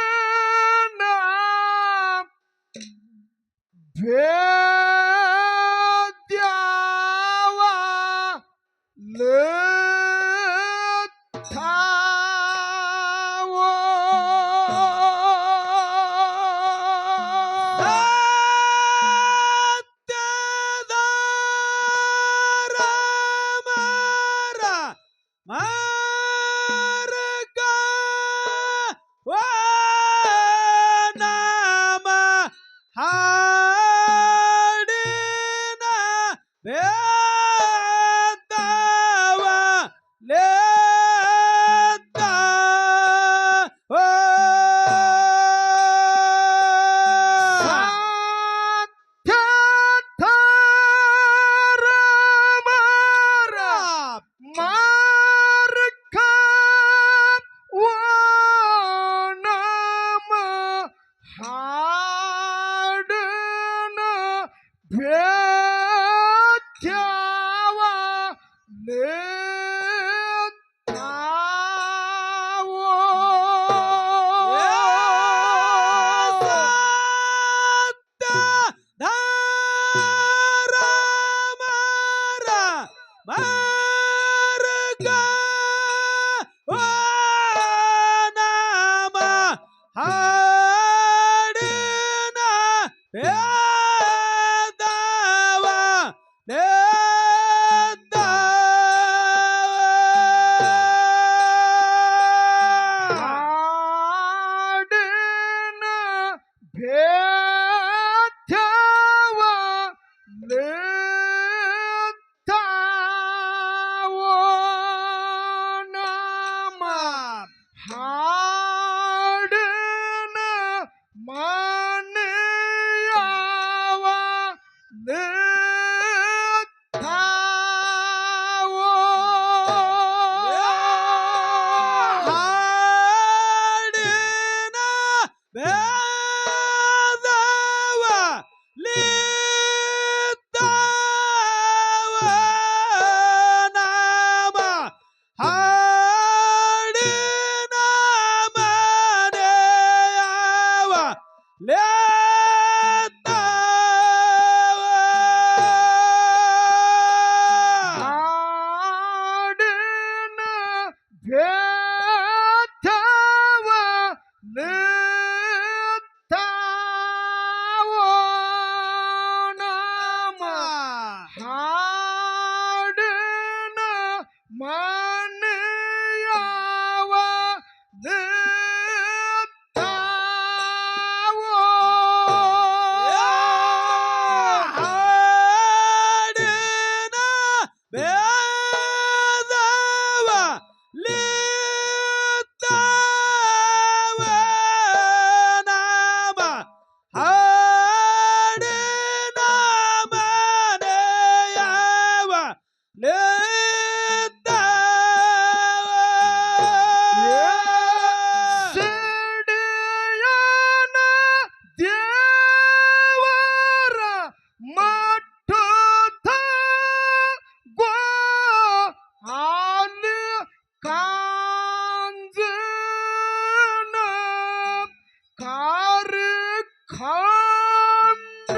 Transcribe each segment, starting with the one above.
ಹಾಡಿನ ಭೇದ್ಯವ ಲೇಥಾವೋ ಸತ್ಯದ ರಾಮರ ಮಾರ್ಗ ವ ನಾಮ ಹಾಡಿನ ವೇದವ ಲೇತಾವೋ ಸತ್ಯದ ರಾಮರ ಮಾರ್ಗ ವ ನಾಮ ಹಾಡಿನ ಭೇದ್ಯವ ಲೇಥಾವೋ ಸತ್ಯದ ರಾಮರ ಮಾರ್ಗ ವ ನಾಮ ಹಾಡಿನ ವೇದವ ಹಾಡಿನ ಭೇದ್ಯವ ಲೇಥಾವೋ ನಾಮ ಹಾಡಿನ ಮನೆಯವ ಲೇಥಾವೋ ಹಾಡಿನ ವೇದವ ಲೇಥಾವೋ ನಾಮ ಹಾಡಿನ ಮನೆಯವ ಲೇಥಾವೋ ಹಾಡಿನ ಭೇದ್ಯವ ಲೇಥಾವೋ ನಾಮ ಹಾಡಿನ ಮನೆಯವ ಲೇಥಾವೋ ಹಾಡಿನ ವೇದವ ಲೇಥಾವೋ ನಾಮ ಹಾಡಿನ ಮನೆಯವ ಲೇಥಾವೋ ಸಿಡಿಯನ ದೇವರ ಮಠದ ಗೋ ಆಲಿ ಕಾಂಜನ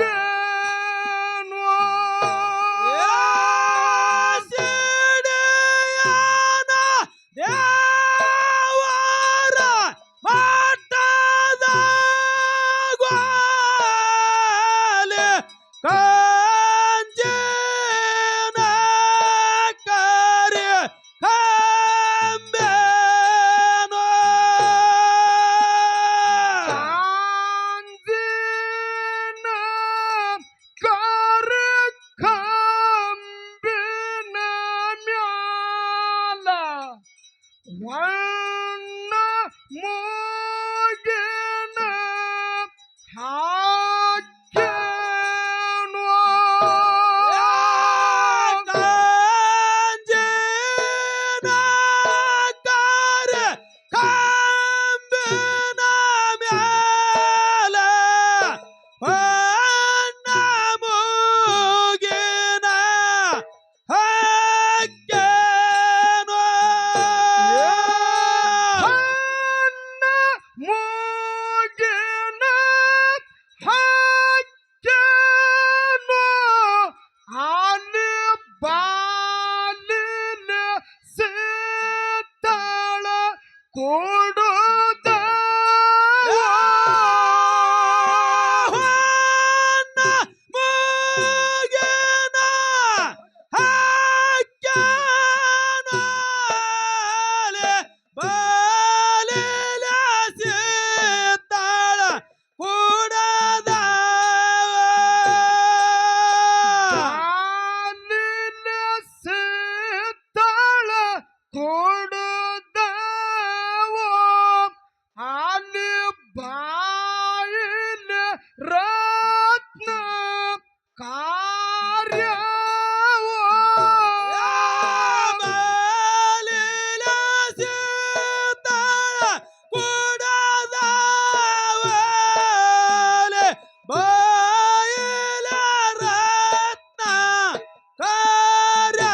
ಕಾರ್ಯಕ್ರಮ ಸಿಡಿಯನ ದೇವರ ಮಠದ ಗ್ವಾಲೆ ಕಾಂಜನ ಕಾರ್ಯಕ್ರಮ ಕಾಂಜನ ಕಾರ್ಯಕ್ರಮ ಮ್ಯಾಲ ವಣ್ಣ ಮೂಗಿನ ಹಾಕ್ಯಾನೋ ಕಾಂಜನ ಕಾರ್ಯಕ್ರಮ ಮ್ಯಾಲ ವಣ್ಣ ಮೂಗಿನ ಹಾಕ್ಯಾನೋ ಕೊಡದವೋ ಅಲ್ಲಿ ಬಾಯಿಲೆ ರತ್ನ ಕಾರ್ಯವೋ ಬಾಲಿಲ ಸೀತಾಳ ಕೊಡದವಲೆ ಬಾಯಿಲ ರತ್ನ ಕಾರ್ಯವೋ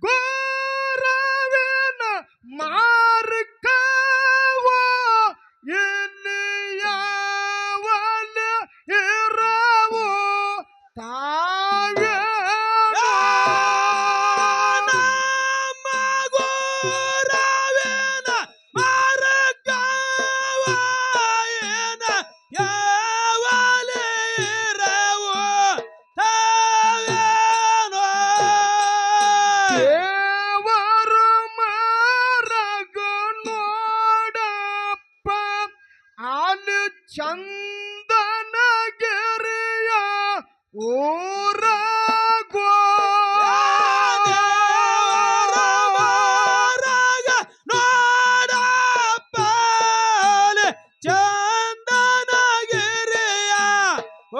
ಗೋರವಿನ ಮಾರ್ಗವೋ ಇಲ್ಲಿಯವಲ ಇರವೋ ತಾವೇ ನಮ್ಮ ಗೋರವಿನ ಮಾರ್ಗವೋ ಏನ ಯಾವಲ ಇರವೋ ತಾವೇನೋ ದೇವರ ಮಾರಗ ನೋಡಪ್ಪ ಅಲ್ಲಿ ಚಂದನಗಿರಿಯ ಊರಾಗೋ ದೇವರ ಮಾರಗ ನೋಡಪ್ಪ ಅಲ್ಲಿ ಚಂದನಗಿರಿಯ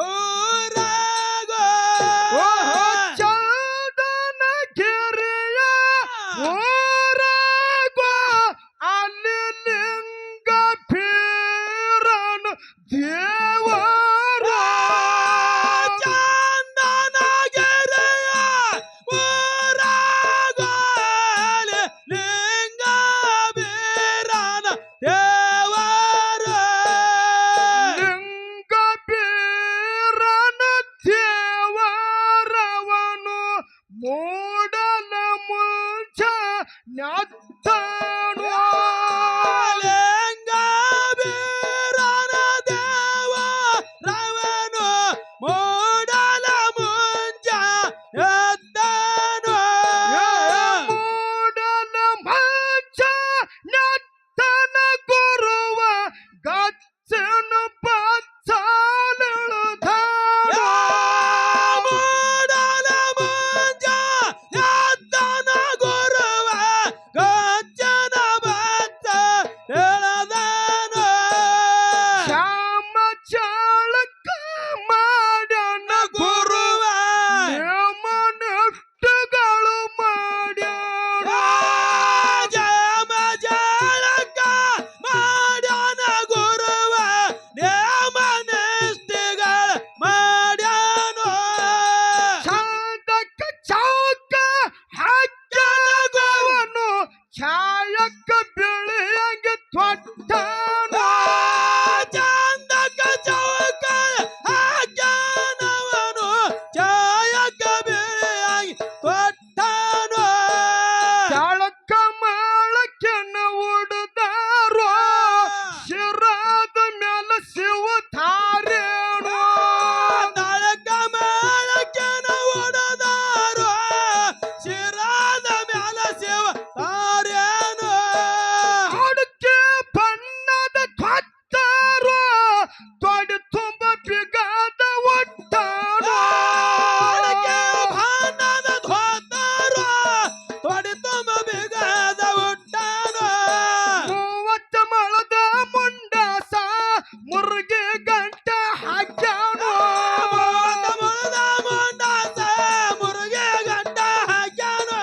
ಊರಾಗೋ ಚಂದನಗಿರಿಯ ಊರಾಗೋ ಅಲ್ಲಿ ಲಿಂಗ ಪೀರನ ದೇವರ ಚಂದನಗಿರಿಯ ಊರಾಗೋ ಅಲ್ಲಿ ಲಿಂಗ ಪೀರನ ದೇವರ ಲಿಂಗ ಪೀರನ ದೇವರವನು ಮೂಡಲ ಮುಂಚ ನ್ಯಾತ್ತನು ಲಿಂಗ ಪೀರನ ದೇವರವನು ಮೂಡಲ ಮುಂಚ ಎದ್ದನು ಮೂಡಲ ಮುಂಚ ನ್ಯಾತ್ತನ ಗುರುವ ಗಚ್ಚನ ಬಚ್ಚಲಿಳಿದ ಮೂಡಲ ಮುಂಚ ನ್ಯಾತ್ತನ ಗುರುವ ಗಚ್ಚನ ಬಚ್ಚ ಎಳೆದನು ಶ್ಯಾಮ ಚಾಳಕ ಮಾಡ್ಯಾನ ಗುರುವ ನೇಮನೆಷ್ಟುಗಳು ಮಾಡ್ಯಾನ ಶ್ಯಾಮ ಚಾಳಕ ಮಾಡ್ಯಾನ ಗುರುವ ನೇಮನೆಷ್ಟುಗಳು ಮಾಡ್ಯಾನೋ ಶಾಂತಕ್ಕ ಚೌಕ ಹಾಕ್ಯಾನ ಗೋವನು ಛಾಯಕ್ಕ ಬಿಳಿಯಂಗೆ ತೊಟ್ಟನು ಚಂದಕ್ಕ ಚೌಕ ಹಾಕ್ಯಾನವನು ಛಾಯಕ್ಕ ಬಿಳಿಯಂಗೆ ತೊಟ್ಟನು ಚಾಳಕ್ಕ ಮಾಳಕ್ಕೆನ ಉಡ್ದಾರೋ ಶಿರಾದ ಮ್ಯಾಲ ಶಿವ ಧಾರೇಣು ತಾಳಕ್ಕ ಮಾಳಕ್ಕೆನ ಉಡ್ದಾರೋ ಶಿರಾದ ಮ್ಯಾಲ ಶಿವ ಧಾರೇಣು ಅಡಕೆ ಬಣ್ಣದ ತೊಟ್ಟರು ತೊಡೆ ತುಂಬ ಬಿಗಾದ ಒಟ್ಟಾರು ಅಡಕೆ ಬಣ್ಣದ ತೊಟ್ಟರು ತೊಡೆ ತುಂಬ ಬಿಗಾದ ಒಟ್ಟಾರು 30 ಮೊಳದ ಮುಂಡಾಸ ಮುರುಗಿ ಗಂಟ ಹಾಕ್ಯಾನು 30 ಮೊಳದ ಮುಂಡಾಸ ಮುರುಗಿ ಗಂಟ ಹಾಕ್ಯಾನು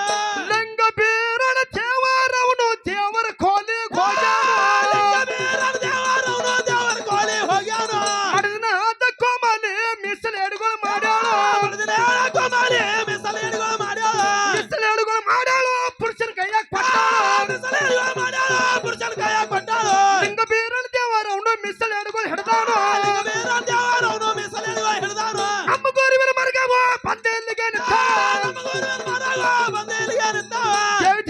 ಲಿಂಗ ಬೀರನ ದೇವರವನು ದೇವರ ಕೋಲಿ ಹೋಗ್ಯಾನು ಲಿಂಗ ಬೀರನ ದೇವರವನು ದೇವರ ಕೋಲಿ ಹೋಗ್ಯಾನು ಅಡದಿನ ಆದ ಕೋಮಲಿ ಮಿಸಲ ಎಡುಗಳು ಮಾಡ್ಯಾಳು ಅಡದಿನ ಕೋಮಲಿ ಮಿಸಲ ಎಡುಗಳು ಮಾಡ್ಯಾಳು ಮಿಸಲ ಎಡುಗಳು ಮಾಡ್ಯಾಳು ಪುರುಷನ ಕೈಯಾಗ ಕೊಟ್ಟಾಳು ಮಿಸಲ ಎಡುಗಳು ಮಾಡ್ಯಾಳು ಪುರುಷನ ಕೈಯಾಗ ಕೊಟ್ಟಾಳು ಲಿಂಗ ಬೀರನ ದೇವರವನು ಮಿಸಲ ಎಡುಗಳು ಹಿಡ್ದಾನು ಲಿಂಗ ಬೀರನ ದೇವರವನು ಮಿಸಲ ಎಡುಗಳು ಹಿಡ್ದಾನು ನಮ್ಮ ಗೋರಿವರ ಮರಗವ ಬಂದೆ ಇಲ್ಲಿಗೆ ನಿಂತಾವ ನಮ್ಮ ಗೋರಿವರ ಮರಗವ ಬಂದೆ ಇಲ್ಲಿಗೆ ನಿಂತಾವ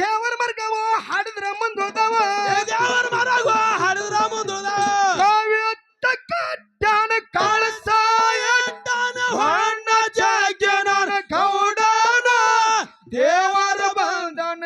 ದೇವರ ಮರಗವ ಹಾಡಿದ್ರ ಮುಂದೋದವ ದೇವರ ಮರಗವ ಹಾಡಿದ್ರ ಮುಂದೋದವ ಕಾವ್ಯತ್ತ ಕಟ್ಟಾನ ಕಾಳಸ ಎಟ್ಟಾನ ಹೊಣ್ಣ ಜಾಗ್ಯನ ಗೌಡನ ದೇವರ ಬಂದನ